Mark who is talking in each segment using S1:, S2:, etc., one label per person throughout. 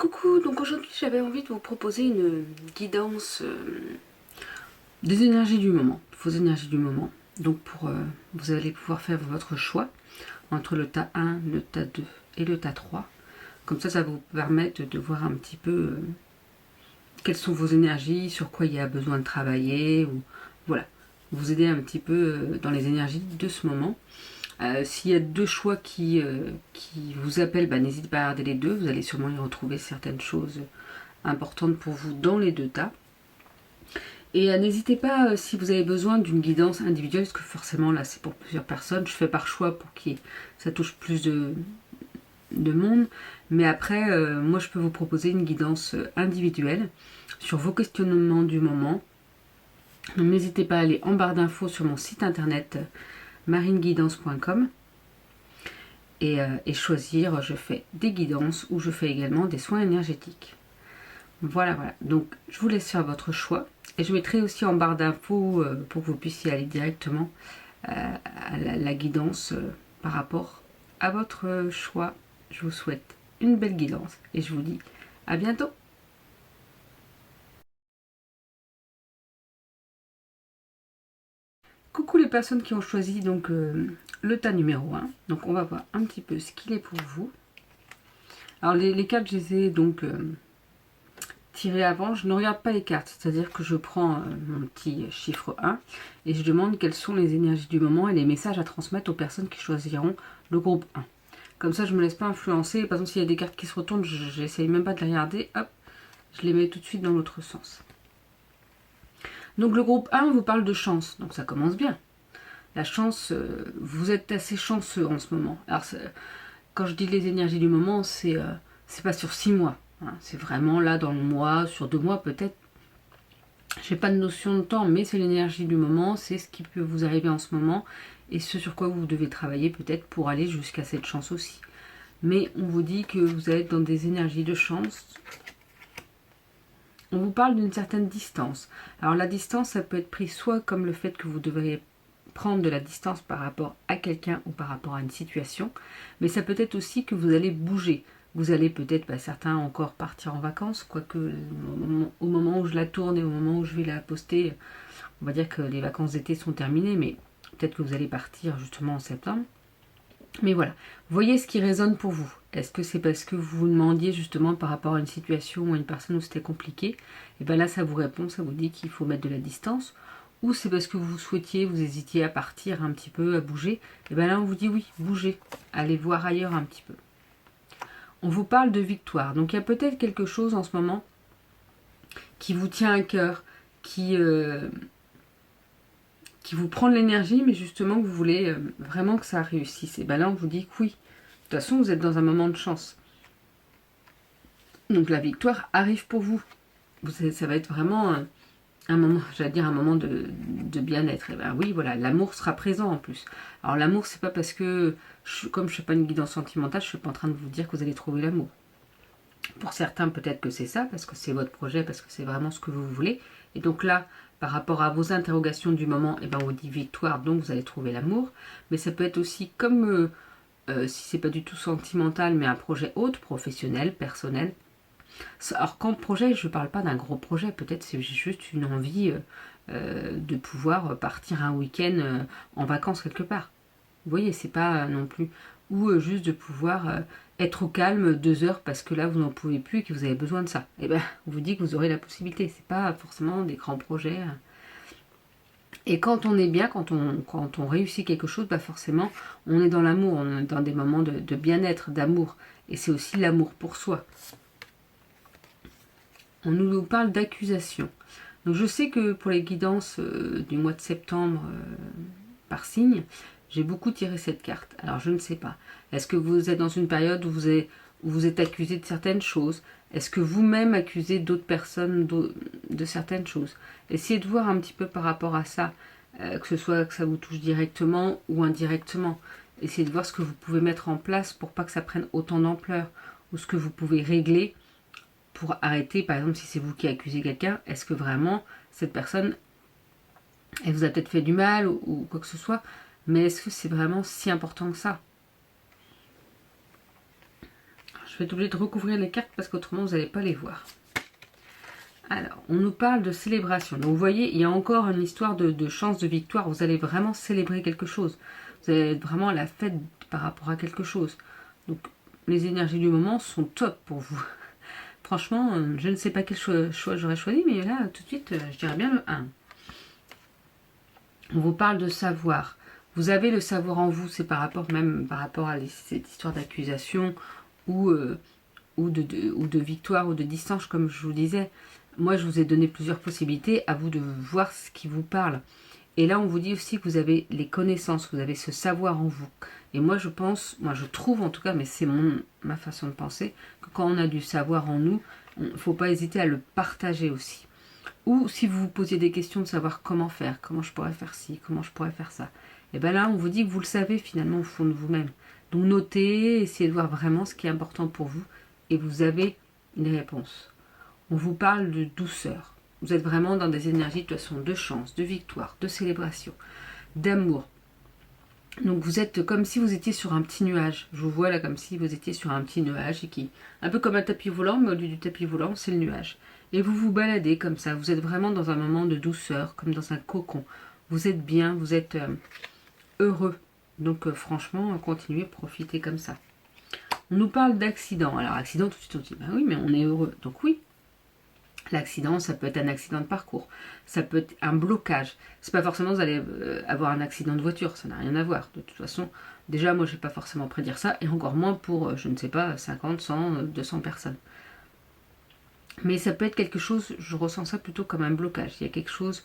S1: Coucou, donc aujourd'hui j'avais envie de vous proposer une guidance des énergies du moment, vos énergies du moment. Donc vous allez pouvoir faire votre choix entre le tas 1, le tas 2 et le tas 3. Comme ça va vous permettre de voir un petit peu quelles sont vos énergies, sur quoi il y a besoin de travailler, ou voilà, vous aider un petit peu dans les énergies de ce moment. S'il y a deux choix qui vous appellent, n'hésitez pas à regarder les deux, vous allez sûrement y retrouver certaines choses importantes pour vous dans les deux tas. Et n'hésitez pas si vous avez besoin d'une guidance individuelle, parce que forcément là c'est pour plusieurs personnes, je fais par choix pour que ça touche plus de monde, mais après moi je peux vous proposer une guidance individuelle sur vos questionnements du moment. Donc n'hésitez pas à aller en barre d'infos sur mon site internet marineguidance.com et choisir, je fais des guidances ou je fais également des soins énergétiques. Voilà, donc je vous laisse faire votre choix. Et je mettrai aussi en barre d'infos pour que vous puissiez aller directement à la guidance par rapport à votre choix. Je vous souhaite une belle guidance et je vous dis à bientôt. Coucou les personnes qui ont choisi donc le tas numéro 1. Donc on va voir un petit peu ce qu'il est pour vous. Alors les cartes, je les ai donc tirées avant. Je ne regarde pas les cartes, c'est-à-dire que je prends mon petit chiffre 1 et je demande quelles sont les énergies du moment et les messages à transmettre aux personnes qui choisiront le groupe 1. Comme ça, je ne me laisse pas influencer. Par exemple, s'il y a des cartes qui se retournent, je n'essaye même pas de les regarder. Hop, je les mets tout de suite dans l'autre sens. Donc le groupe 1 vous parle de chance. Donc ça commence bien. La chance, vous êtes assez chanceux en ce moment. Alors quand je dis les énergies du moment, c'est pas sur 6 mois. Hein. C'est vraiment là dans le mois, sur 2 mois peut-être. J'ai pas de notion de temps, mais c'est l'énergie du moment. C'est ce qui peut vous arriver en ce moment. Et ce sur quoi vous devez travailler peut-être pour aller jusqu'à cette chance aussi. Mais on vous dit que vous allez être dans des énergies de chance. On vous parle d'une certaine distance. Alors la distance, ça peut être pris soit comme le fait que vous devriez prendre de la distance par rapport à quelqu'un ou par rapport à une situation, mais ça peut être aussi que vous allez bouger. Vous allez peut-être, certains encore partir en vacances, quoique au moment où je la tourne et au moment où je vais la poster, on va dire que les vacances d'été sont terminées, mais peut-être que vous allez partir justement en septembre. Mais voilà, voyez ce qui résonne pour vous. Est-ce que c'est parce que vous vous demandiez justement par rapport à une situation ou à une personne où c'était compliqué? Et bien là, ça vous répond, ça vous dit qu'il faut mettre de la distance. Ou c'est parce que vous souhaitiez, vous hésitiez à partir un petit peu, à bouger? Et bien là, on vous dit oui, bougez, allez voir ailleurs un petit peu. On vous parle de victoire. Donc il y a peut-être quelque chose en ce moment qui vous tient à cœur, qui vous prend de l'énergie, mais justement que vous voulez vraiment que ça réussisse. Et bien là, on vous dit que oui. De toute façon, vous êtes dans un moment de chance. Donc la victoire arrive pour vous. Ça va être vraiment un moment, j'allais dire un moment de bien-être. Et ben oui, voilà, l'amour sera présent en plus. Alors l'amour, c'est pas parce que, comme je ne suis pas une guidance sentimentale, je suis pas en train de vous dire que vous allez trouver l'amour. Pour certains, peut-être que c'est ça, parce que c'est votre projet, parce que c'est vraiment ce que vous voulez. Et donc là, par rapport à vos interrogations du moment, et ben on vous dit victoire, donc vous allez trouver l'amour. Mais ça peut être aussi comme si c'est pas du tout sentimental, mais un projet autre, professionnel, personnel. Alors quand projet, je ne parle pas d'un gros projet, peut-être c'est juste une envie de pouvoir partir un week-end en vacances quelque part. Vous voyez, c'est pas non plus. Ou juste de pouvoir être au calme 2 heures parce que là vous n'en pouvez plus et que vous avez besoin de ça. Et ben, on vous dit que vous aurez la possibilité. C'est pas forcément des grands projets. Et quand on est bien, quand on réussit quelque chose, forcément, on est dans l'amour, on est dans des moments de bien-être, d'amour. Et c'est aussi l'amour pour soi. On nous parle d'accusation. Donc je sais que pour les guidances du mois de septembre par signe, j'ai beaucoup tiré cette carte. Alors je ne sais pas. Est-ce que vous êtes dans une période où vous êtes accusé de certaines choses? Est-ce que vous-même accusez d'autres personnes de certaines choses? Essayez de voir un petit peu par rapport à ça, que ce soit que ça vous touche directement ou indirectement. Essayez de voir ce que vous pouvez mettre en place pour pas que ça prenne autant d'ampleur, ou ce que vous pouvez régler pour arrêter. Par exemple, si c'est vous qui accusez quelqu'un, est-ce que vraiment cette personne, elle vous a peut-être fait du mal ou quoi que ce soit, mais est-ce que c'est vraiment si important que ça? Je vais être obligée de recouvrir les cartes parce qu'autrement vous n'allez pas les voir. Alors, on nous parle de célébration. Donc, vous voyez, il y a encore une histoire de chance de victoire. Vous allez vraiment célébrer quelque chose. Vous allez être vraiment à la fête par rapport à quelque chose. Donc, les énergies du moment sont top pour vous. Franchement, je ne sais pas quel choix j'aurais choisi, mais là, tout de suite, je dirais bien le 1. On vous parle de savoir. Vous avez le savoir en vous, c'est par rapport à cette histoire d'accusation ou de victoire ou de distance, comme je vous disais. Moi, je vous ai donné plusieurs possibilités, à vous de voir ce qui vous parle. Et là, on vous dit aussi que vous avez les connaissances, vous avez ce savoir en vous. Et moi, je trouve en tout cas, mais c'est ma façon de penser, que quand on a du savoir en nous, il ne faut pas hésiter à le partager aussi. Ou si vous vous posiez des questions de savoir comment faire, comment je pourrais faire ci, comment je pourrais faire ça. Et bien là, on vous dit que vous le savez finalement au fond de vous-même. Donc notez, essayez de voir vraiment ce qui est important pour vous et vous avez une réponse. On vous parle de douceur. Vous êtes vraiment dans des énergies de toute façon de chance, de victoire, de célébration, d'amour. Donc vous êtes comme si vous étiez sur un petit nuage. Je vous vois là comme si vous étiez sur un petit nuage et un peu comme un tapis volant, mais au lieu du tapis volant, c'est le nuage. Et vous vous baladez comme ça. Vous êtes vraiment dans un moment de douceur, comme dans un cocon. Vous êtes bien, vous êtes heureux. Donc franchement, continuez, profitez comme ça. On nous parle d'accident. Alors accident, tout de suite on dit, bah oui, mais on est heureux. Donc oui, l'accident, ça peut être un accident de parcours, ça peut être un blocage. C'est pas forcément vous allez avoir un accident de voiture, ça n'a rien à voir. De toute façon, déjà moi je ne vais pas forcément prédire ça, et encore moins pour, je ne sais pas, 50, 100, 200 personnes. Mais ça peut être quelque chose, je ressens ça plutôt comme un blocage. Il y a quelque chose,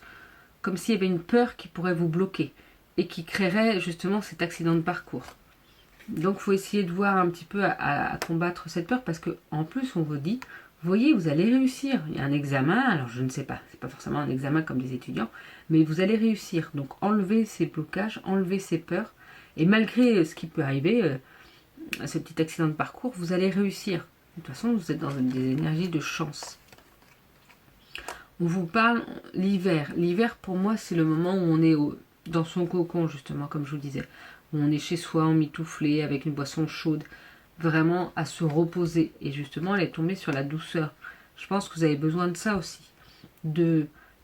S1: comme s'il y avait une peur qui pourrait vous bloquer, et qui créerait justement cet accident de parcours. Donc il faut essayer de voir un petit peu à combattre cette peur, parce que en plus on vous dit, vous voyez, vous allez réussir. Il y a un examen, alors je ne sais pas, c'est pas forcément un examen comme des étudiants, mais vous allez réussir. Donc enlevez ces blocages, enlevez ces peurs, et malgré ce qui peut arriver, ce petit accident de parcours, vous allez réussir. De toute façon, vous êtes dans des énergies de chance. On vous parle l'hiver. L'hiver, pour moi, c'est le moment où on est dans son cocon, justement, comme je vous disais. Où on est chez soi, emmitouflé, avec une boisson chaude, vraiment à se reposer. Et justement, elle est tombée sur la douceur. Je pense que vous avez besoin de ça aussi.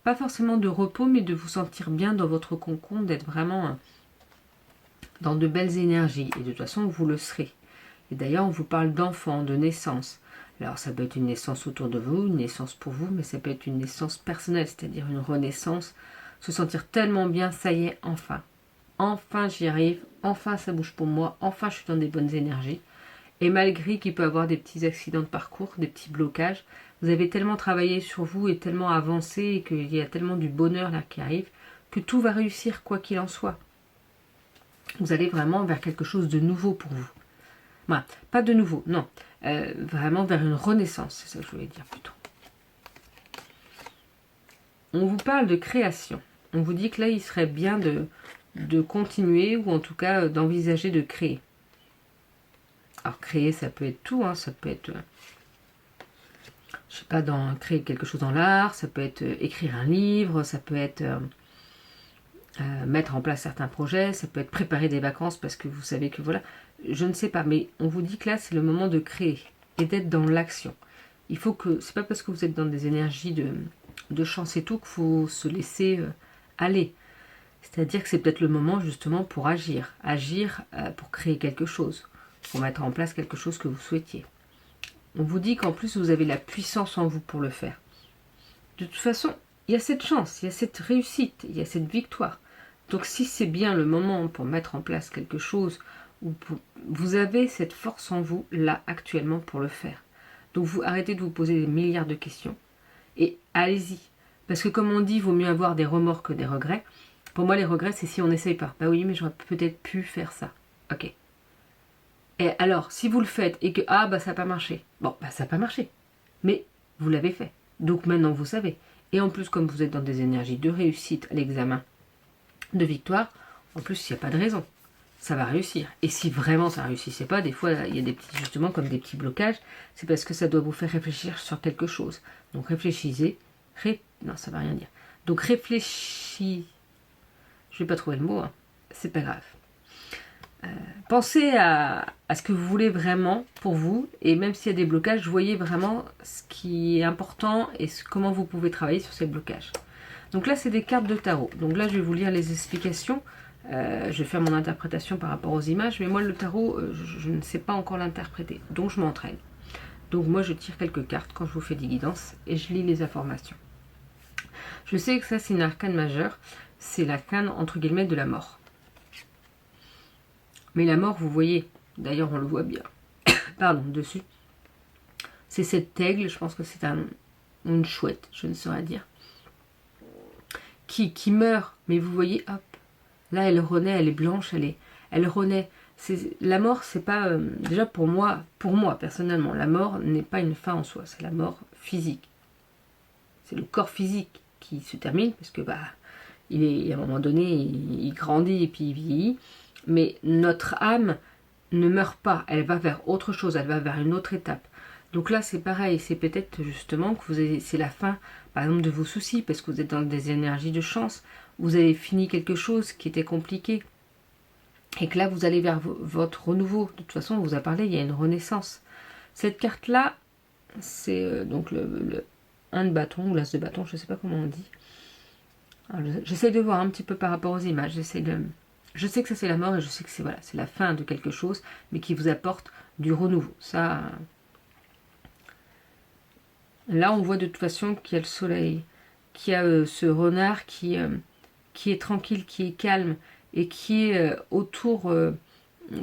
S1: Pas forcément de repos, mais de vous sentir bien dans votre cocon, d'être vraiment dans de belles énergies. Et de toute façon, vous le serez. Et d'ailleurs, on vous parle d'enfants, de naissance. Alors, ça peut être une naissance autour de vous, une naissance pour vous, mais ça peut être une naissance personnelle, c'est-à-dire une renaissance. Se sentir tellement bien, ça y est, enfin. Enfin, j'y arrive. Enfin, ça bouge pour moi. Enfin, je suis dans des bonnes énergies. Et malgré qu'il peut y avoir des petits accidents de parcours, des petits blocages, vous avez tellement travaillé sur vous et tellement avancé et qu'il y a tellement du bonheur là qui arrive que tout va réussir quoi qu'il en soit. Vous allez vraiment vers quelque chose de nouveau pour vous. Voilà. Pas de nouveau, non. Vraiment vers une renaissance, c'est ça que je voulais dire plutôt. On vous parle de création. On vous dit que là, il serait bien de continuer ou en tout cas d'envisager de créer. Alors créer, ça peut être tout, hein, ça peut être, je sais pas, créer quelque chose dans l'art, ça peut être écrire un livre, ça peut être mettre en place certains projets, ça peut être préparer des vacances parce que vous savez que voilà, je ne sais pas, mais on vous dit que là c'est le moment de créer et d'être dans l'action. Il faut que, c'est pas parce que vous êtes dans des énergies de chance et tout qu'il faut se laisser aller. C'est-à-dire que c'est peut-être le moment justement pour agir pour créer quelque chose, pour mettre en place quelque chose que vous souhaitiez. On vous dit qu'en plus vous avez la puissance en vous pour le faire. De toute façon, il y a cette chance, il y a cette réussite, il y a cette victoire. Donc si c'est bien le moment pour mettre en place quelque chose, vous avez cette force en vous là actuellement pour le faire. Donc vous arrêtez de vous poser des milliards de questions et allez-y. Parce que comme on dit, il vaut mieux avoir des remords que des regrets. Pour moi, les regrets, c'est si on n'essaye pas. Bah oui, mais j'aurais peut-être pu faire ça. Ok. Et alors, si vous le faites et que, ça n'a pas marché. Bon, ça n'a pas marché. Mais vous l'avez fait. Donc maintenant, vous savez. Et en plus, comme vous êtes dans des énergies de réussite à l'examen, de victoire, en plus, il n'y a pas de raison. Ça va réussir. Et si vraiment ça ne réussissait pas, des fois, il y a des petits, justement, comme des petits blocages, c'est parce que ça doit vous faire réfléchir sur quelque chose. Donc réfléchissez. Non, ça ne va rien dire. Donc réfléchissez. Je vais pas trouver le mot, hein. C'est pas grave. pensez à ce que vous voulez vraiment pour vous, et même s'il y a des blocages, voyez vraiment ce qui est important et comment vous pouvez travailler sur ces blocages. Donc là, c'est des cartes de tarot. Donc là, je vais vous lire les explications. Je vais faire mon interprétation par rapport aux images, mais moi, le tarot, je ne sais pas encore l'interpréter, donc je m'entraîne. Donc moi, je tire quelques cartes quand je vous fais des guidances et je lis les informations. Je sais que ça, c'est une arcane majeure. C'est l'arcane, entre guillemets, de la mort. Mais la mort, vous voyez, d'ailleurs, on le voit bien, pardon, dessus. C'est cette aigle, je pense que c'est une chouette, je ne saurais dire, qui meurt. Mais vous voyez, hop, là, elle renaît, elle est blanche, elle renaît. La mort, c'est pas... déjà, pour moi, personnellement, la mort n'est pas une fin en soi, c'est la mort physique. C'est le corps physique qui se termine, parce que, à un moment donné, il grandit et puis il vieillit. Mais notre âme ne meurt pas, elle va vers autre chose, elle va vers une autre étape. Donc là, c'est pareil, c'est peut-être justement que c'est la fin, par exemple, de vos soucis, parce que vous êtes dans des énergies de chance, vous avez fini quelque chose qui était compliqué, et que là, vous allez vers votre renouveau. De toute façon, on vous a parlé, il y a une renaissance. Cette carte-là, c'est donc le 1 de bâton, ou l'as de bâton, je ne sais pas comment on dit. J'essaie de voir un petit peu par rapport aux images, je sais que ça c'est la mort et je sais que c'est la fin de quelque chose, mais qui vous apporte du renouveau. Ça, là on voit de toute façon qu'il y a le soleil, qu'il y a ce renard qui est tranquille, qui est calme et qui est autour,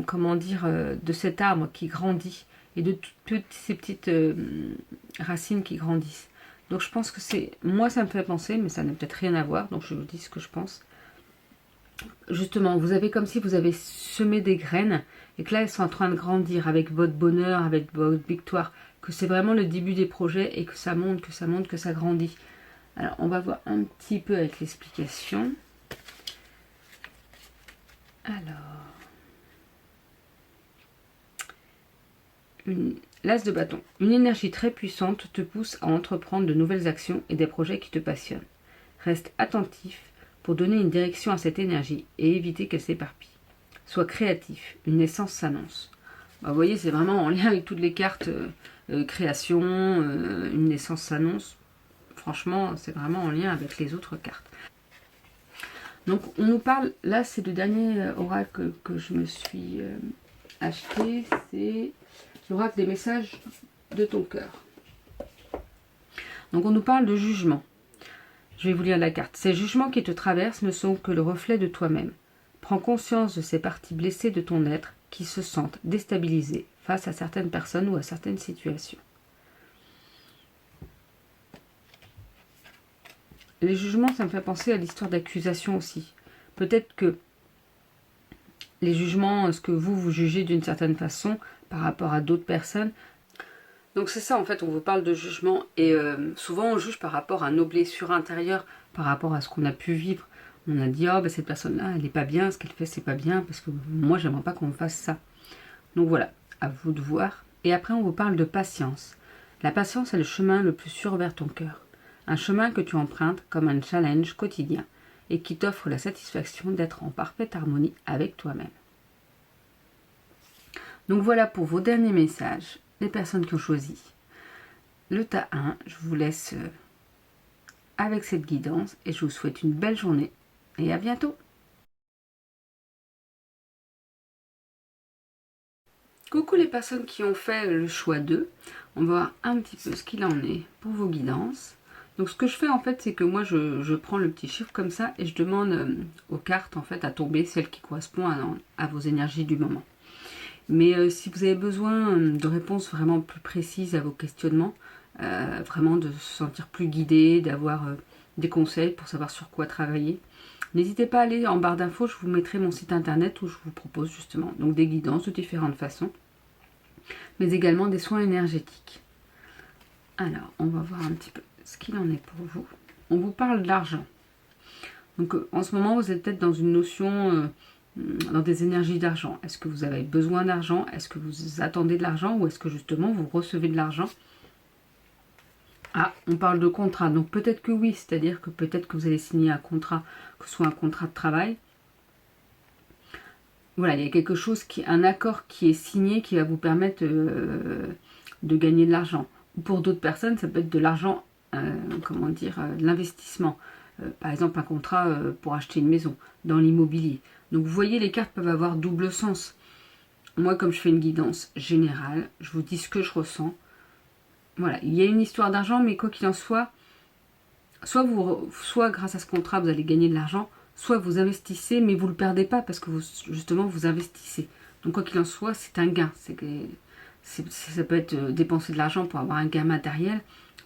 S1: comment dire, de cet arbre qui grandit et de toutes ces petites racines qui grandissent. Donc je pense que moi ça me fait penser, mais ça n'a peut-être rien à voir, donc je vous dis ce que je pense. Justement, vous avez comme si vous avez semé des graines et que là elles sont en train de grandir avec votre bonheur, avec votre victoire, que c'est vraiment le début des projets et que ça monte, que ça grandit. Alors on va voir un petit peu avec l'explication. Alors, l'as de bâton. Une énergie très puissante te pousse à entreprendre de nouvelles actions et des projets qui te passionnent. Reste attentif pour donner une direction à cette énergie et éviter qu'elle s'éparpille. Sois créatif, une naissance s'annonce. Vous voyez, c'est vraiment en lien avec toutes les cartes création, une naissance s'annonce. Franchement, c'est vraiment en lien avec les autres cartes. Donc, on nous parle, là, c'est le dernier oracle que je me suis acheté, c'est l'oracle des messages de ton cœur. Donc, on nous parle de jugement. Je vais vous lire la carte. Ces jugements qui te traversent ne sont que le reflet de toi-même. Prends conscience de ces parties blessées de ton être qui se sentent déstabilisées face à certaines personnes ou à certaines situations. Les jugements, ça me fait penser à l'histoire d'accusation aussi. Peut-être que les jugements, ce que vous jugez d'une certaine façon par rapport à d'autres personnes. Donc c'est ça en fait, on vous parle de jugement et souvent on juge par rapport à nos blessures intérieures, par rapport à ce qu'on a pu vivre. On a dit oh cette personne-là elle n'est pas bien, ce qu'elle fait c'est pas bien parce que moi j'aimerais pas qu'on me fasse ça. Donc voilà, à vous de voir. Et après on vous parle de patience. La patience est le chemin le plus sûr vers ton cœur. Un chemin que tu empruntes comme un challenge quotidien et qui t'offre la satisfaction d'être en parfaite harmonie avec toi-même. Donc voilà pour vos derniers messages, les personnes qui ont choisi le tas 1. Je vous laisse avec cette guidance et je vous souhaite une belle journée et à bientôt. Coucou les personnes qui ont fait le choix d'eux. On va voir un petit peu ce qu'il en est pour vos guidances. Donc ce que je fais en fait, c'est que moi je prends le petit chiffre comme ça et je demande aux cartes en fait à tomber celle qui correspond à vos énergies du moment. Mais si vous avez besoin de réponses vraiment plus précises à vos questionnements, vraiment de se sentir plus guidé, d'avoir des conseils pour savoir sur quoi travailler, n'hésitez pas à aller en barre d'infos, je vous mettrai mon site internet où je vous propose justement donc des guidances de différentes façons, mais également des soins énergétiques. Alors, on va voir un petit peu ce qu'il en est pour vous. On vous parle de l'argent. Donc en ce moment, vous êtes peut-être dans une notion... dans des énergies d'argent. Est-ce que vous avez besoin d'argent? Est-ce que vous attendez de l'argent? Ou est-ce que justement vous recevez de l'argent? Ah, on parle de contrat. Donc peut-être que oui, c'est-à-dire que peut-être que vous allez signer un contrat, que ce soit un contrat de travail. voilà, il y a quelque chose, un accord qui est signé qui va vous permettre de gagner de l'argent. Pour d'autres personnes, ça peut être de l'argent, comment dire, de l'investissement. Par exemple, un contrat pour acheter une maison, dans l'immobilier. Donc vous voyez, les cartes peuvent avoir double sens. Moi, comme je fais une guidance générale, je vous dis ce que je ressens. Voilà, il y a une histoire d'argent, mais quoi qu'il en soit, soit grâce à ce contrat, vous allez gagner de l'argent, soit vous investissez, mais vous ne le perdez pas parce que justement, vous investissez. Donc quoi qu'il en soit, c'est un gain. Ça peut être dépenser de l'argent pour avoir un gain matériel,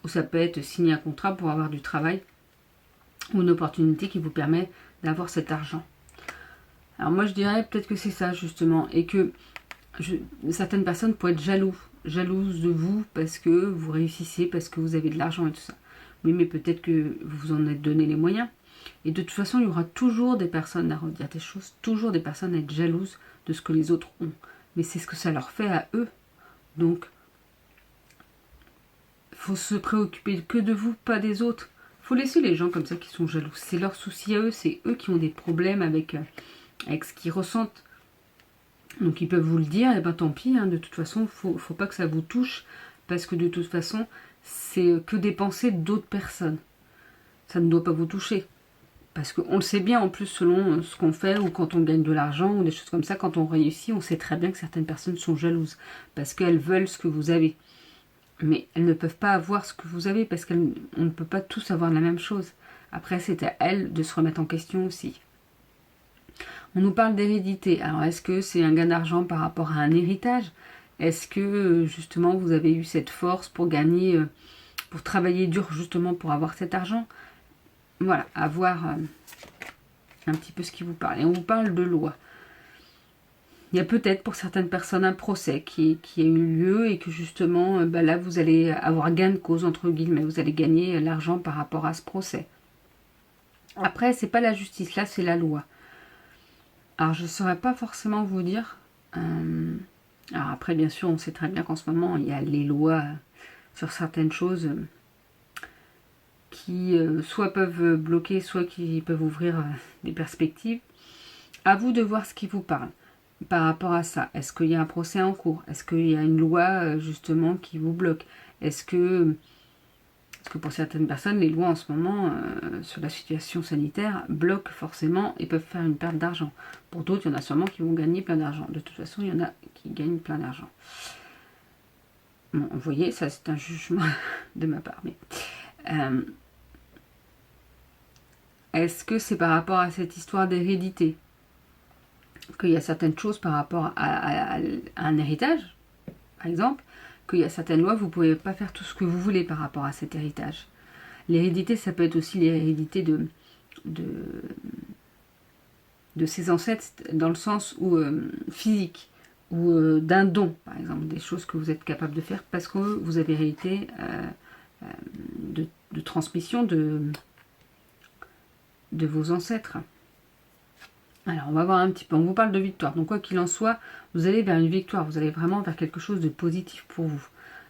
S1: ou ça peut être signer un contrat pour avoir du travail, ou une opportunité qui vous permet d'avoir cet argent. Alors moi, je dirais peut-être que c'est ça, justement, et que certaines personnes pourraient être jalouses de vous parce que vous réussissez, parce que vous avez de l'argent et tout ça. Oui, mais peut-être que vous vous en êtes donné les moyens. Et de toute façon, il y aura toujours des personnes à redire des choses, toujours des personnes à être jalouses de ce que les autres ont. Mais c'est ce que ça leur fait à eux. Donc, il faut se préoccuper que de vous, pas des autres. Il faut laisser les gens comme ça qui sont jaloux. C'est leur souci à eux, c'est eux qui ont des problèmes avec ce qu'ils ressentent. Donc ils peuvent vous le dire, et ben tant pis, hein, de toute façon, faut pas que ça vous touche, parce que de toute façon, c'est que des pensées d'autres personnes. Ça ne doit pas vous toucher. Parce qu'on le sait bien, en plus, selon ce qu'on fait, ou quand on gagne de l'argent, ou des choses comme ça, quand on réussit, on sait très bien que certaines personnes sont jalouses, parce qu'elles veulent ce que vous avez. Mais elles ne peuvent pas avoir ce que vous avez, parce qu'on ne peut pas tous avoir la même chose. Après, c'est à elles de se remettre en question aussi. On nous parle d'hérédité. Alors, est-ce que c'est un gain d'argent par rapport à un héritage? Est-ce que, justement, vous avez eu cette force pour gagner, pour travailler dur, justement, pour avoir cet argent? Voilà, à voir un petit peu ce qui vous parle. Et on vous parle de loi. Il y a peut-être pour certaines personnes un procès qui a eu lieu et que, justement, là, vous allez avoir gain de cause, entre guillemets. Vous allez gagner l'argent par rapport à ce procès. Après, c'est pas la justice, là, c'est la loi. Alors, je ne saurais pas forcément vous dire. Alors après, bien sûr, on sait très bien qu'en ce moment, il y a les lois sur certaines choses qui soit peuvent bloquer, soit qui peuvent ouvrir des perspectives. À vous de voir ce qui vous parle par rapport à ça. Est-ce qu'il y a un procès en cours? Est-ce qu'il y a une loi, justement, qui vous bloque? Est-ce que... Parce que pour certaines personnes, les lois en ce moment, sur la situation sanitaire, bloquent forcément et peuvent faire une perte d'argent. Pour d'autres, il y en a sûrement qui vont gagner plein d'argent. De toute façon, il y en a qui gagnent plein d'argent. Bon, vous voyez, ça c'est un jugement de ma part. Mais est-ce que c'est par rapport à cette histoire d'hérédité? Qu'il y a certaines choses par rapport à un héritage, par exemple, qu'il y a certaines lois, vous ne pouvez pas faire tout ce que vous voulez par rapport à cet héritage. L'hérédité, ça peut être aussi l'hérédité de ses ancêtres, dans le sens où physique, ou d'un don, par exemple, des choses que vous êtes capable de faire parce que vous avez hérité de transmission de vos ancêtres. Alors, on va voir un petit peu. On vous parle de victoire. Donc, quoi qu'il en soit, vous allez vers une victoire. Vous allez vraiment vers quelque chose de positif pour vous.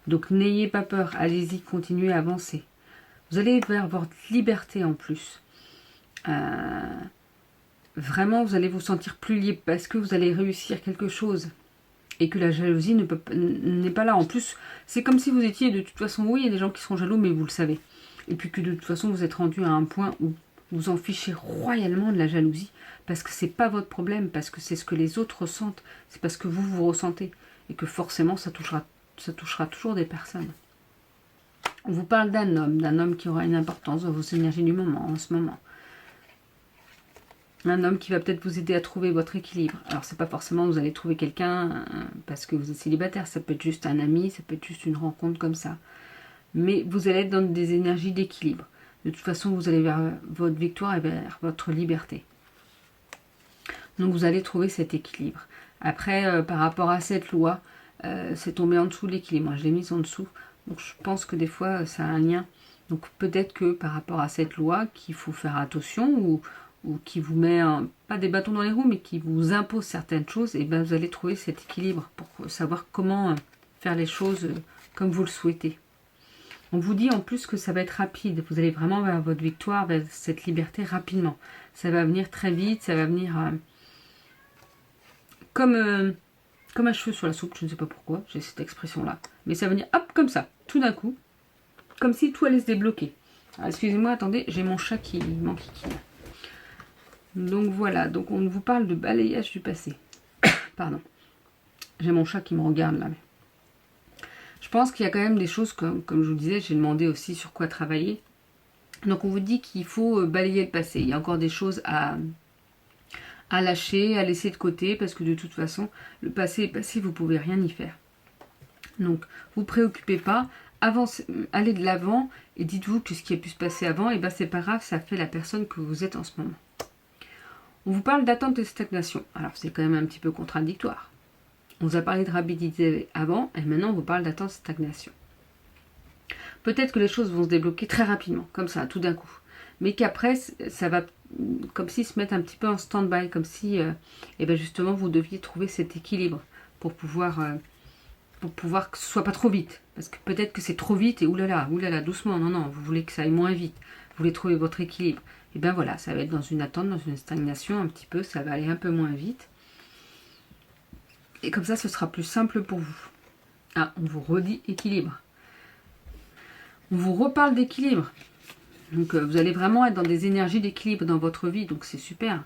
S1: Donc, n'ayez pas peur. Allez-y, continuez à avancer. Vous allez vers votre liberté en plus. Vraiment, vous allez vous sentir plus libre parce que vous allez réussir quelque chose. Et que la jalousie n'est pas là. En plus, c'est comme si vous étiez de toute façon... Oui, il y a des gens qui seront jaloux, mais vous le savez. Et puis que de toute façon, vous êtes rendu à un point où vous en fichez royalement de la jalousie, parce que c'est pas votre problème, parce que c'est ce que les autres ressentent, c'est parce que vous ressentez, et que forcément ça touchera toujours des personnes. On vous parle d'un homme qui aura une importance dans vos énergies du moment, en ce moment. Un homme qui va peut-être vous aider à trouver votre équilibre. Alors c'est pas forcément vous allez trouver quelqu'un parce que vous êtes célibataire, ça peut être juste un ami, ça peut être juste une rencontre comme ça. Mais vous allez être dans des énergies d'équilibre. De toute façon, vous allez vers votre victoire et vers votre liberté. Donc, vous allez trouver cet équilibre. Après, par rapport à cette loi, c'est tombé en dessous de l'équilibre. Moi, je l'ai mise en dessous. Donc, je pense que des fois, ça a un lien. Donc, peut-être que par rapport à cette loi, qu'il faut faire attention ou qui vous met, pas des bâtons dans les roues, mais qui vous impose certaines choses, et ben, vous allez trouver cet équilibre pour savoir comment faire les choses comme vous le souhaitez. On vous dit en plus que ça va être rapide. Vous allez vraiment vers votre victoire, vers cette liberté rapidement. Ça va venir très vite, ça va venir comme un cheveu sur la soupe, je ne sais pas pourquoi, j'ai cette expression-là. Mais ça va venir, hop, comme ça, tout d'un coup, comme si tout allait se débloquer. Excusez-moi, attendez, j'ai mon chat qui m'enquiquine. Donc voilà, donc on vous parle de balayage du passé. Pardon. J'ai mon chat qui me regarde là. Je pense qu'il y a quand même des choses, comme je vous disais, j'ai demandé aussi sur quoi travailler. Donc on vous dit qu'il faut balayer le passé. Il y a encore des choses à lâcher, à laisser de côté, parce que de toute façon, le passé est passé, vous ne pouvez rien y faire. Donc, vous ne préoccupez pas, avancez, allez de l'avant, et dites-vous que ce qui a pu se passer avant, et ben c'est pas grave, ça fait la personne que vous êtes en ce moment. On vous parle d'attente et de stagnation. Alors, c'est quand même un petit peu contradictoire. On vous a parlé de rapidité avant, et maintenant on vous parle d'attente et de stagnation. Peut-être que les choses vont se débloquer très rapidement, comme ça, tout d'un coup. Mais qu'après, ça va comme si se mettre un petit peu en stand-by, comme si, et ben justement, vous deviez trouver cet équilibre pour pouvoir que ce soit pas trop vite. Parce que peut-être que c'est trop vite et oulala, doucement, non, vous voulez que ça aille moins vite. Vous voulez trouver votre équilibre. Et bien voilà, ça va être dans une attente, dans une stagnation un petit peu, ça va aller un peu moins vite. Et comme ça, ce sera plus simple pour vous. Ah, on vous redit équilibre. On vous reparle d'équilibre. Donc vous allez vraiment être dans des énergies d'équilibre dans votre vie, donc c'est super.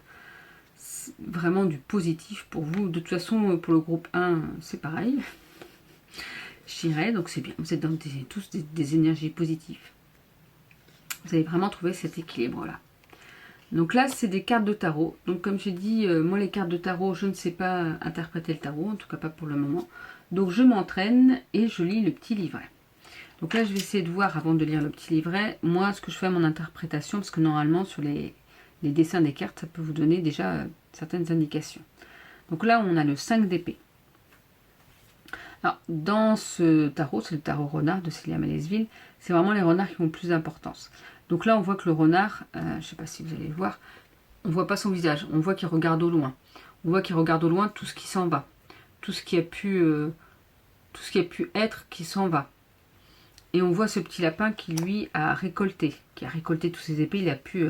S1: C'est vraiment du positif pour vous. De toute façon, pour le groupe 1, c'est pareil. Je dirais, donc c'est bien. Vous êtes dans tous des énergies positives. Vous allez vraiment trouver cet équilibre-là. Donc là, c'est des cartes de tarot. Donc comme j'ai dit, moi les cartes de tarot, je ne sais pas interpréter le tarot, en tout cas pas pour le moment. Donc je m'entraîne et je lis le petit livret. Donc là, je vais essayer de voir, avant de lire le petit livret, moi, ce que je fais à mon interprétation, parce que normalement, sur les dessins des cartes, ça peut vous donner déjà certaines indications. Donc là, on a le 5 d'épée. Alors, dans ce tarot, c'est le tarot renard de Célia Malesville, c'est vraiment les renards qui ont le plus d'importance. Donc là, on voit que le renard, je ne sais pas si vous allez le voir, on ne voit pas son visage, on voit qu'il regarde au loin. On voit qu'il regarde au loin tout ce qui s'en va. Tout ce qui a pu être qui s'en va. Et on voit ce petit lapin qui, lui, a récolté tous ses épées, il a pu...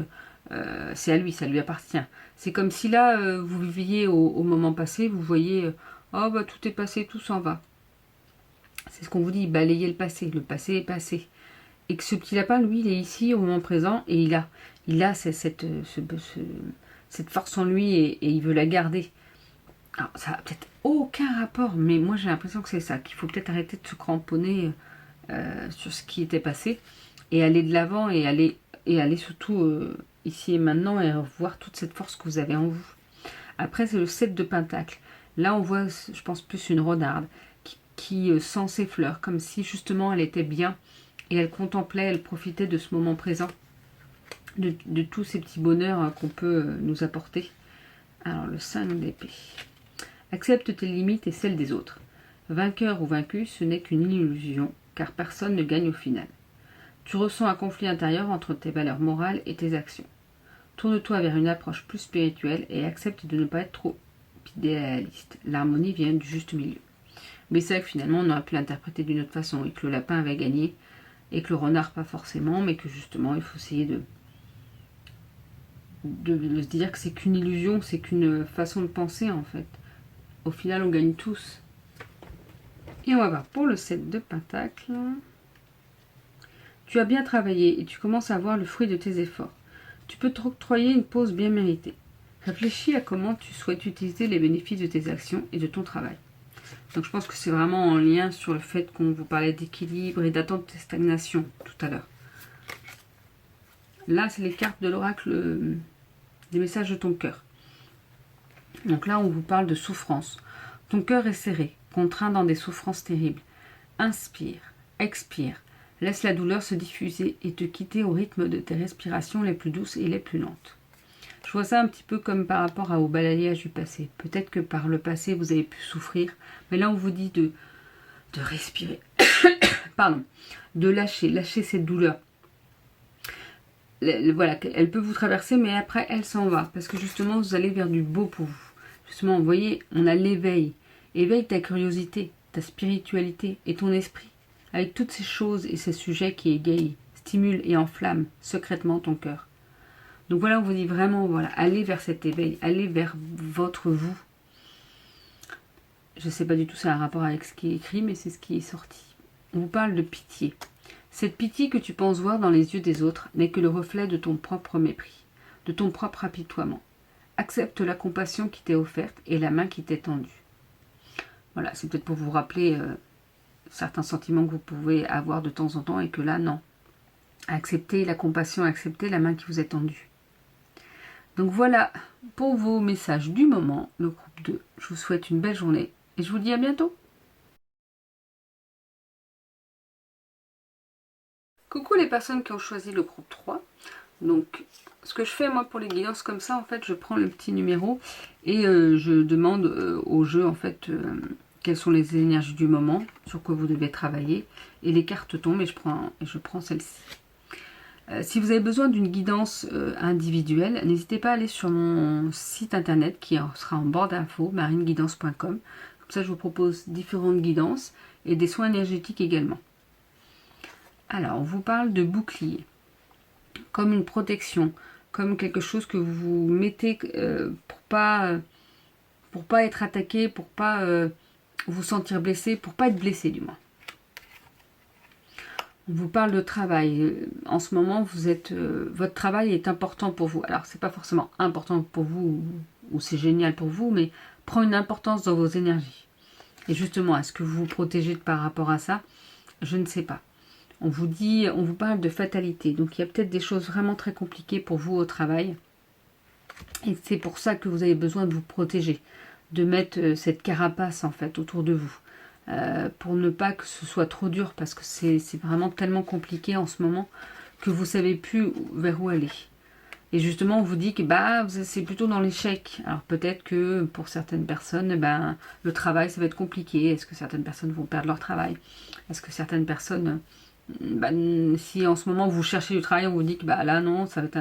S1: c'est à lui, ça lui appartient. C'est comme si là, vous viviez au moment passé, vous voyez, oh bah tout est passé, tout s'en va. C'est ce qu'on vous dit, balayer le passé est passé. Et que ce petit lapin, lui, il est ici au moment présent, et il a cette force en lui, et il veut la garder. Alors, ça n'a peut-être aucun rapport, mais moi j'ai l'impression que c'est ça, qu'il faut peut-être arrêter de se cramponner... sur ce qui était passé et aller de l'avant et aller surtout ici et maintenant et voir toute cette force que vous avez en vous. Après, c'est le 7 de Pentacle. Là, on voit, je pense, plus une renarde qui sent ses fleurs, comme si justement elle était bien et elle contemplait, elle profitait de ce moment présent, de tous ces petits bonheurs qu'on peut nous apporter. Alors, le 5 d'épée. Accepte tes limites et celles des autres. Vainqueur ou vaincu, ce n'est qu'une illusion, car personne ne gagne au final. Tu ressens un conflit intérieur entre tes valeurs morales et tes actions. Tourne-toi vers une approche plus spirituelle et accepte de ne pas être trop idéaliste. L'harmonie vient du juste milieu. Mais c'est vrai que finalement, on aurait pu l'interpréter d'une autre façon, et que le lapin avait gagné, et que le renard pas forcément, mais que justement, il faut essayer de se dire que c'est qu'une illusion, c'est qu'une façon de penser en fait. Au final, on gagne tous. Et on va voir pour le 7 de Pentacle. Tu as bien travaillé et tu commences à voir le fruit de tes efforts. Tu peux t'octroyer une pause bien méritée. Réfléchis à comment tu souhaites utiliser les bénéfices de tes actions et de ton travail. Donc je pense que c'est vraiment en lien sur le fait qu'on vous parlait d'équilibre et d'attente de stagnation tout à l'heure. Là, c'est les cartes de l'oracle des messages de ton cœur. Donc là, on vous parle de souffrance. Ton cœur est serré, contraint dans des souffrances terribles. Inspire, expire. Laisse la douleur se diffuser et te quitter au rythme de tes respirations les plus douces et les plus lentes. Je vois ça un petit peu comme par rapport au balayage du passé. Peut-être que par le passé, vous avez pu souffrir, mais là, on vous dit de respirer. Pardon. De lâcher cette douleur. Voilà, elle peut vous traverser, mais après, elle s'en va. Parce que justement, vous allez vers du beau pour vous. Justement, vous voyez, on a l'éveil. Éveille ta curiosité, ta spiritualité et ton esprit. Avec toutes ces choses et ces sujets qui égayent, stimulent et enflamment secrètement ton cœur. Donc voilà, on vous dit vraiment, voilà, allez vers cet éveil, allez vers votre vous. Je ne sais pas du tout si ça a un rapport avec ce qui est écrit, mais c'est ce qui est sorti. On vous parle de pitié. Cette pitié que tu penses voir dans les yeux des autres n'est que le reflet de ton propre mépris, de ton propre apitoiement. Accepte la compassion qui t'est offerte et la main qui t'est tendue. Voilà, c'est peut-être pour vous rappeler certains sentiments que vous pouvez avoir de temps en temps et que là, non. Acceptez la compassion, acceptez la main qui vous est tendue. Donc voilà pour vos messages du moment, le groupe 2. Je vous souhaite une belle journée et je vous dis à bientôt. Coucou les personnes qui ont choisi le groupe 3. Donc, ce que je fais moi pour les guidances comme ça, en fait, je prends le petit numéro et je demande au jeu, en fait, quelles sont les énergies du moment sur quoi vous devez travailler. Et les cartes tombent et je prends celle-ci. Si vous avez besoin d'une guidance individuelle, n'hésitez pas à aller sur mon site internet qui sera en barre d'infos, marineguidance.com. Comme ça, je vous propose différentes guidances et des soins énergétiques également. Alors, on vous parle de bouclier, comme une protection, comme quelque chose que vous mettez pour pas être attaqué, pour pas vous sentir blessé, pour pas être blessé du moins. On vous parle de travail. En ce moment, votre travail est important pour vous. Alors, c'est pas forcément important pour vous ou c'est génial pour vous, mais prend une importance dans vos énergies. Et justement, est-ce que vous vous protégez par rapport à ça? Je ne sais pas. On vous parle de fatalité. Donc, il y a peut-être des choses vraiment très compliquées pour vous au travail. Et c'est pour ça que vous avez besoin de vous protéger, de mettre cette carapace en fait autour de vous. Pour ne pas que ce soit trop dur parce que c'est vraiment tellement compliqué en ce moment que vous ne savez plus vers où aller. Et justement, on vous dit que c'est plutôt dans l'échec. Alors peut-être que pour certaines personnes, le travail, ça va être compliqué. Est-ce que certaines personnes vont perdre leur travail? Est-ce que certaines personnes, si en ce moment vous cherchez du travail, on vous dit que là non, ça va être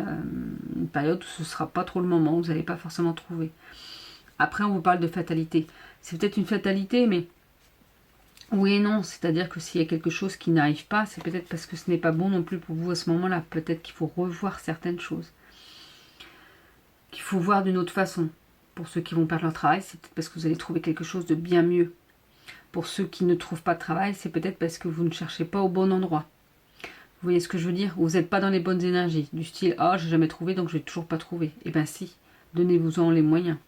S1: une période où ce ne sera pas trop le moment, vous n'allez pas forcément trouver. Après, on vous parle de fatalité. C'est peut-être une fatalité, mais oui et non, c'est-à-dire que s'il y a quelque chose qui n'arrive pas, c'est peut-être parce que ce n'est pas bon non plus pour vous à ce moment-là. Peut-être qu'il faut revoir certaines choses. Qu'il faut voir d'une autre façon. Pour ceux qui vont perdre leur travail, c'est peut-être parce que vous allez trouver quelque chose de bien mieux. Pour ceux qui ne trouvent pas de travail, c'est peut-être parce que vous ne cherchez pas au bon endroit. Vous voyez ce que je veux dire? Vous n'êtes pas dans les bonnes énergies. Du style, j'ai jamais trouvé, donc je vais toujours pas trouver. Eh bien si, donnez-vous-en les moyens.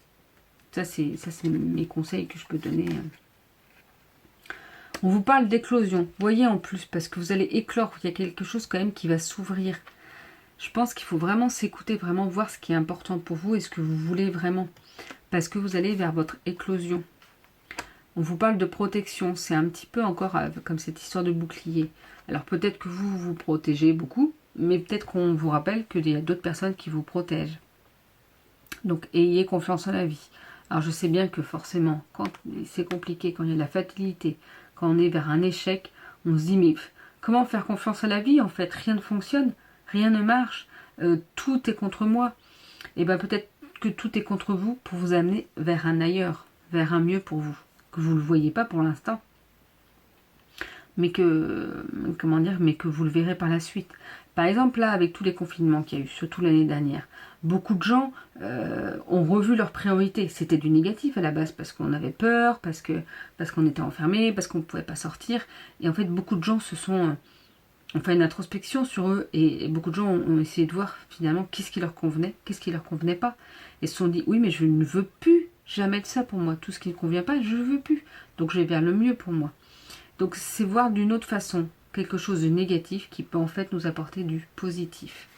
S1: Ça, c'est mes conseils que je peux donner. On vous parle d'éclosion. Voyez en plus, parce que vous allez éclore. Il y a quelque chose quand même qui va s'ouvrir. Je pense qu'il faut vraiment s'écouter, vraiment voir ce qui est important pour vous et ce que vous voulez vraiment. Parce que vous allez vers votre éclosion. On vous parle de protection. C'est un petit peu encore comme cette histoire de bouclier. Alors peut-être que vous vous protégez beaucoup, mais peut-être qu'on vous rappelle qu'il y a d'autres personnes qui vous protègent. Donc ayez confiance en la vie. Alors je sais bien que forcément, quand c'est compliqué, quand il y a de la fatalité, quand on est vers un échec, on se dit mais comment faire confiance à la vie en fait? Rien ne fonctionne, rien ne marche, tout est contre moi. Et bien peut-être que tout est contre vous pour vous amener vers un ailleurs, vers un mieux pour vous, que vous ne le voyez pas pour l'instant. Mais que vous le verrez par la suite. Par exemple, là, avec tous les confinements qu'il y a eu, surtout l'année dernière, beaucoup de gens ont revu leurs priorités. C'était du négatif à la base, parce qu'on avait peur, parce qu'on était enfermé, parce qu'on ne pouvait pas sortir. Et en fait, beaucoup de gens ont fait une introspection sur eux, et beaucoup de gens ont essayé de voir finalement qu'est-ce qui leur convenait, qu'est-ce qui leur convenait pas. Et se sont dit, oui, mais je ne veux plus jamais de ça pour moi. Tout ce qui ne convient pas, je ne veux plus. Donc je vais vers le mieux pour moi. Donc c'est voir d'une autre façon quelque chose de négatif qui peut en fait nous apporter du positif.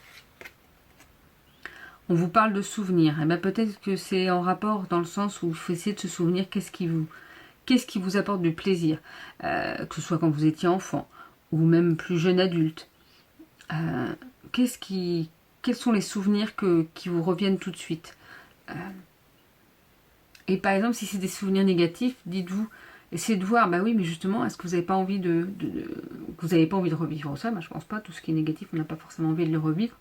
S1: On vous parle de souvenirs. Et bien peut-être que c'est en rapport dans le sens où il faut essayer de se souvenir qu'est-ce qui vous apporte du plaisir. Que ce soit quand vous étiez enfant ou même plus jeune adulte. Quels sont les souvenirs qui vous reviennent tout de suite. Et par exemple, si c'est des souvenirs négatifs, dites-vous, essayez de voir, oui, mais justement, est-ce que vous n'avez pas envie que vous n'avez pas envie de revivre ça? Je pense pas, tout ce qui est négatif, on n'a pas forcément envie de le revivre.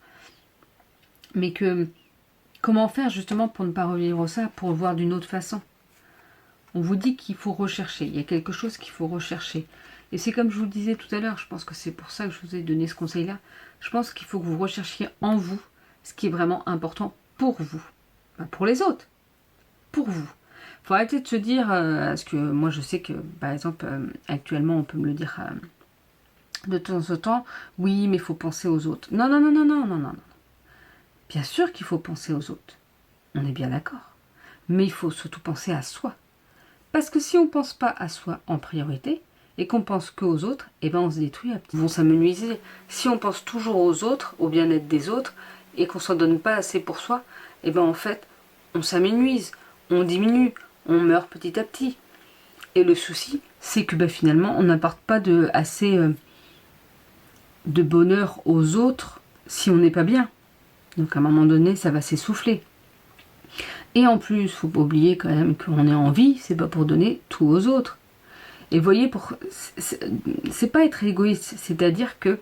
S1: Mais comment faire justement pour ne pas revivre ça, pour le voir d'une autre façon? On vous dit qu'il faut rechercher, il y a quelque chose qu'il faut rechercher. Et c'est comme je vous le disais tout à l'heure, je pense que c'est pour ça que je vous ai donné ce conseil-là. Je pense qu'il faut que vous recherchiez en vous ce qui est vraiment important pour vous. Pas pour les autres, pour vous. Faut arrêter de se dire, parce que moi je sais que, par exemple, actuellement on peut me le dire de temps en temps, oui, mais il faut penser aux autres. Non, non, non, non, non, non, non. Bien sûr qu'il faut penser aux autres. On est bien d'accord. Mais il faut surtout penser à soi. Parce que si on ne pense pas à soi en priorité, et qu'on pense qu'aux autres, eh ben on se détruit à petit. Bon, ça me nuisait. Si on pense toujours aux autres, au bien-être des autres, et qu'on ne s'en donne pas assez pour soi, eh ben en fait, on s'amenuise, on diminue, on meurt petit à petit. Et le souci, c'est que finalement, on n'apporte pas assez de bonheur aux autres si on n'est pas bien. Donc à un moment donné, ça va s'essouffler. Et en plus, faut pas oublier quand même qu'on est en vie, c'est pas pour donner tout aux autres. Et vous voyez, c'est pas être égoïste, c'est-à-dire que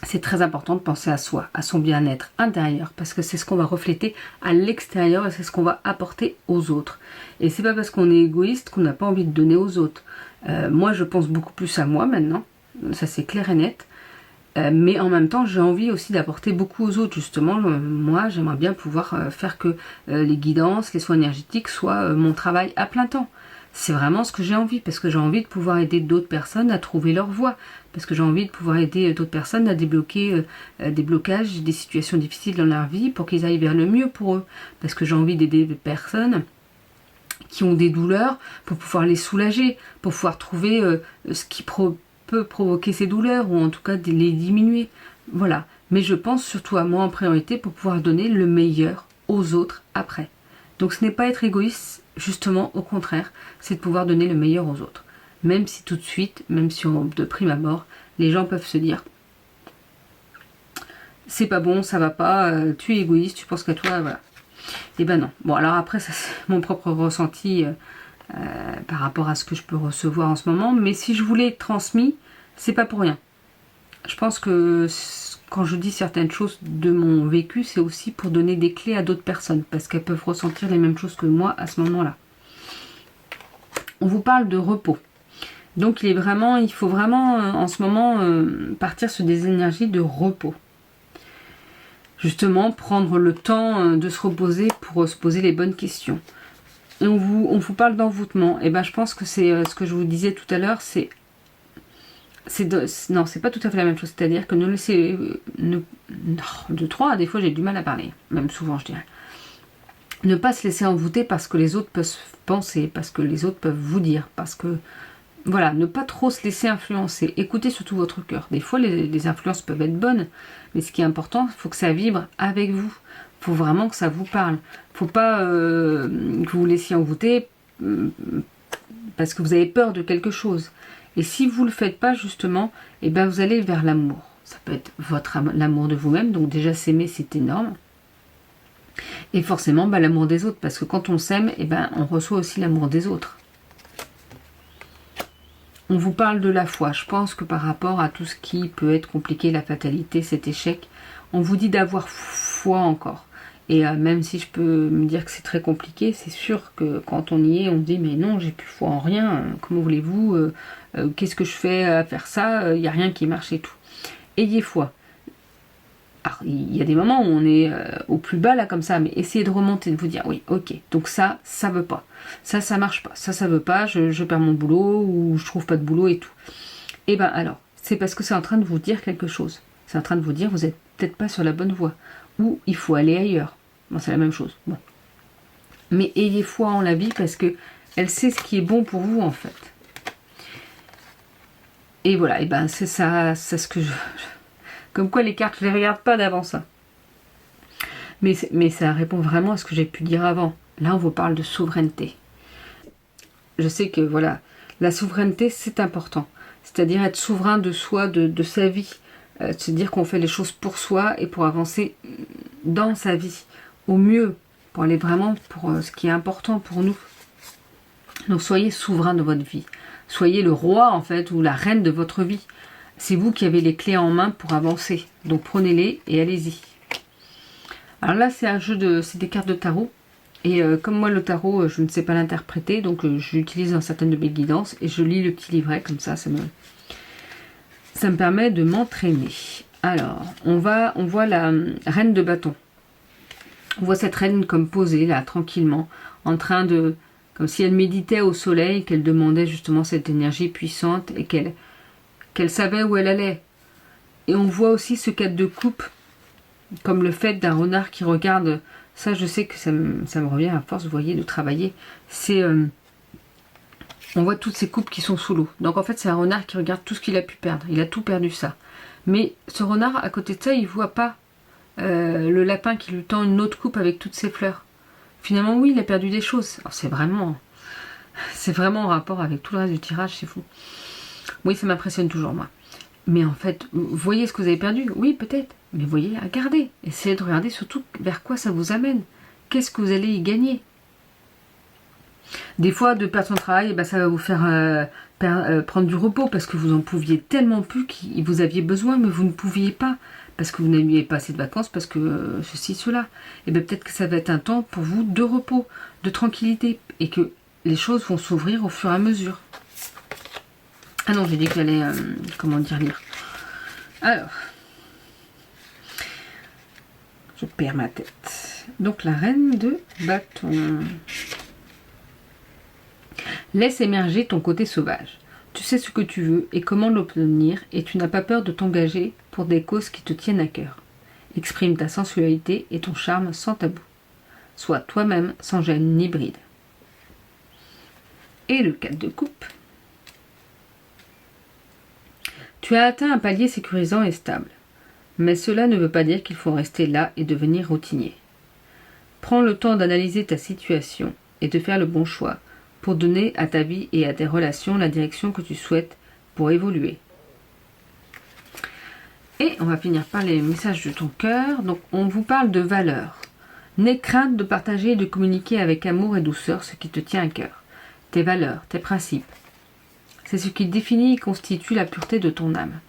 S1: c'est très important de penser à soi, à son bien-être intérieur, parce que c'est ce qu'on va refléter à l'extérieur et c'est ce qu'on va apporter aux autres. Et c'est pas parce qu'on est égoïste qu'on n'a pas envie de donner aux autres. Moi, je pense beaucoup plus à moi maintenant, ça c'est clair et net. Mais en même temps, j'ai envie aussi d'apporter beaucoup aux autres. Justement, moi, j'aimerais bien pouvoir faire que les guidances, les soins énergétiques soient mon travail à plein temps. C'est vraiment ce que j'ai envie, parce que j'ai envie de pouvoir aider d'autres personnes à trouver leur voie, parce que j'ai envie de pouvoir aider d'autres personnes à débloquer des blocages, des situations difficiles dans leur vie pour qu'ils aillent vers le mieux pour eux, parce que j'ai envie d'aider des personnes qui ont des douleurs pour pouvoir les soulager, pour pouvoir trouver ce qui peut provoquer ces douleurs, ou en tout cas les diminuer. Voilà. Mais je pense surtout à moi en priorité pour pouvoir donner le meilleur aux autres après. Donc ce n'est pas être égoïste, justement au contraire, c'est de pouvoir donner le meilleur aux autres. Même si tout de suite, même si de prime abord, les gens peuvent se dire c'est pas bon, ça va pas, tu es égoïste, tu penses qu'à toi, voilà. Et ben non. Bon, alors après, ça c'est mon propre ressenti par rapport à ce que je peux recevoir en ce moment, mais si je voulais être transmis, c'est pas pour rien. Je pense que quand je dis certaines choses de mon vécu, c'est aussi pour donner des clés à d'autres personnes, parce qu'elles peuvent ressentir les mêmes choses que moi à ce moment-là. On vous parle de repos. Donc il faut vraiment en ce moment partir sur des énergies de repos. Justement, prendre le temps de se reposer pour se poser les bonnes questions. Et on vous parle d'envoûtement. Et ben je pense que c'est ce que je vous disais tout à l'heure, non, c'est pas tout à fait la même chose. C'est-à-dire que de trois, des fois j'ai du mal à parler, même souvent je dirais. Ne pas se laisser envoûter parce que les autres peuvent penser, parce que les autres peuvent vous dire, parce que voilà, ne pas trop se laisser influencer. Écoutez surtout votre cœur. Des fois les influences peuvent être bonnes, mais ce qui est important, il faut que ça vibre avec vous. Il faut vraiment que ça vous parle. Il ne faut pas que vous vous laissiez envoûter parce que vous avez peur de quelque chose. Et si vous ne le faites pas justement, eh ben vous allez vers l'amour. Ça peut être l'amour de vous-même, donc déjà s'aimer c'est énorme. Et forcément l'amour des autres, parce que quand on s'aime, eh ben, on reçoit aussi l'amour des autres. On vous parle de la foi. Je pense que par rapport à tout ce qui peut être compliqué, la fatalité, cet échec, on vous dit d'avoir foi encore. Et même si je peux me dire que c'est très compliqué, c'est sûr que quand on y est, on dit mais non, j'ai plus foi en rien, comment voulez-vous, qu'est-ce que je fais à faire ça, il n'y a rien qui marche et tout. Ayez foi. Alors, il y a des moments où on est au plus bas là comme ça, mais essayez de remonter, de vous dire oui, ok, donc ça veut pas, ça marche pas, ça veut pas, je perds mon boulot ou je trouve pas de boulot et tout. Et ben alors, c'est parce que c'est en train de vous dire quelque chose. C'est en train de vous dire vous êtes peut-être pas sur la bonne voie ou il faut aller ailleurs. Bon, c'est la même chose. Bon. Mais ayez foi en la vie parce que elle sait ce qui est bon pour vous en fait. Et voilà, et ben c'est ça, c'est ce que je... Comme quoi les cartes, je les regarde pas d'avant ça. Mais ça répond vraiment à ce que j'ai pu dire avant. Là, on vous parle de souveraineté. Je sais que voilà, la souveraineté, c'est important. C'est-à-dire être souverain de soi, de sa vie. Se dire qu'on fait les choses pour soi et pour avancer dans sa vie. Au mieux, pour aller vraiment pour ce qui est important pour nous. Donc soyez souverain de votre vie. Soyez le roi en fait ou la reine de votre vie. C'est vous qui avez les clés en main pour avancer. Donc prenez-les et allez-y. Alors là c'est c'est des cartes de tarot. Et comme moi le tarot je ne sais pas l'interpréter, donc je l'utilise dans certaines de mes guidances et je lis le petit livret comme ça me permet de m'entraîner. Alors on voit la reine de bâton. On voit cette reine comme posée là tranquillement en train de comme si elle méditait au soleil, qu'elle demandait justement cette énergie puissante et qu'elle savait où elle allait. Et on voit aussi ce 4 de coupe comme le fait d'un renard qui regarde. Ça, je sais que ça me revient à force, vous voyez, de travailler. C'est on voit toutes ces coupes qui sont sous l'eau. Donc en fait, c'est un renard qui regarde tout ce qu'il a pu perdre. Il a tout perdu, ça. Mais ce renard, à côté de ça, il voit pas le lapin qui lui tend une autre coupe avec toutes ses fleurs. Finalement, oui, il a perdu des choses. Alors, c'est vraiment en rapport avec tout le reste du tirage, c'est fou. Oui, ça m'impressionne toujours, moi. Mais en fait, vous voyez ce que vous avez perdu? Oui, peut-être. Mais voyez, regardez. Essayez de regarder surtout vers quoi ça vous amène. Qu'est-ce que vous allez y gagner? Des fois, de perdre son travail, ça va vous faire prendre du repos parce que vous en pouviez tellement plus que vous aviez besoin, mais vous ne pouviez pas parce que vous n'aviez pas assez de vacances, parce que ceci, cela. Et bien peut-être que ça va être un temps pour vous de repos, de tranquillité, et que les choses vont s'ouvrir au fur et à mesure. Ah non, j'ai dit que j'allais, lire. Alors, je perds ma tête. Donc la reine de bâton. Laisse émerger ton côté sauvage. Tu sais ce que tu veux et comment l'obtenir, et tu n'as pas peur de t'engager pour des causes qui te tiennent à cœur. Exprime ta sensualité et ton charme sans tabou. Sois toi-même sans gêne ni bride. Et le 4 de coupe. Tu as atteint un palier sécurisant et stable. Mais cela ne veut pas dire qu'il faut rester là et devenir routinier. Prends le temps d'analyser ta situation et de faire le bon choix pour donner à ta vie et à tes relations la direction que tu souhaites pour évoluer. Et on va finir par les messages de ton cœur. Donc on vous parle de valeurs. N'aie crainte de partager et de communiquer avec amour et douceur ce qui te tient à cœur. Tes valeurs, tes principes. C'est ce qui définit et constitue la pureté de ton âme.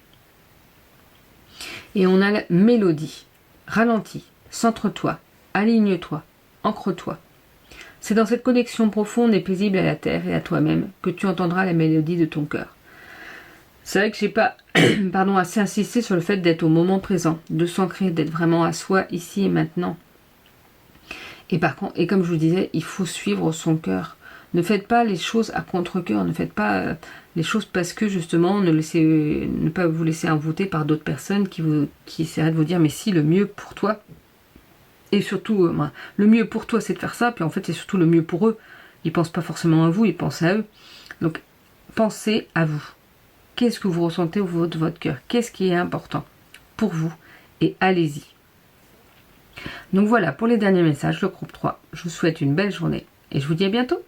S1: Et on a la mélodie. Ralentis, centre-toi, aligne-toi, ancre-toi. C'est dans cette connexion profonde et paisible à la terre et à toi-même que tu entendras la mélodie de ton cœur. C'est vrai que j'ai pas assez insisté sur le fait d'être au moment présent, de s'ancrer, d'être vraiment à soi ici et maintenant. Et par contre, et comme je vous disais, il faut suivre son cœur. Ne faites pas les choses à contre-cœur, ne faites pas les choses parce que justement ne pas vous laisser envoûter par d'autres personnes qui essaieraient de vous dire mais si le mieux pour toi. Et surtout, le mieux pour toi, c'est de faire ça. Puis en fait, c'est surtout le mieux pour eux. Ils pensent pas forcément à vous, ils pensent à eux. Donc, pensez à vous. Qu'est-ce que vous ressentez au fond de votre cœur? Qu'est-ce qui est important pour vous? Et allez-y. Donc voilà, pour les derniers messages, le groupe 3. Je vous souhaite une belle journée. Et je vous dis à bientôt.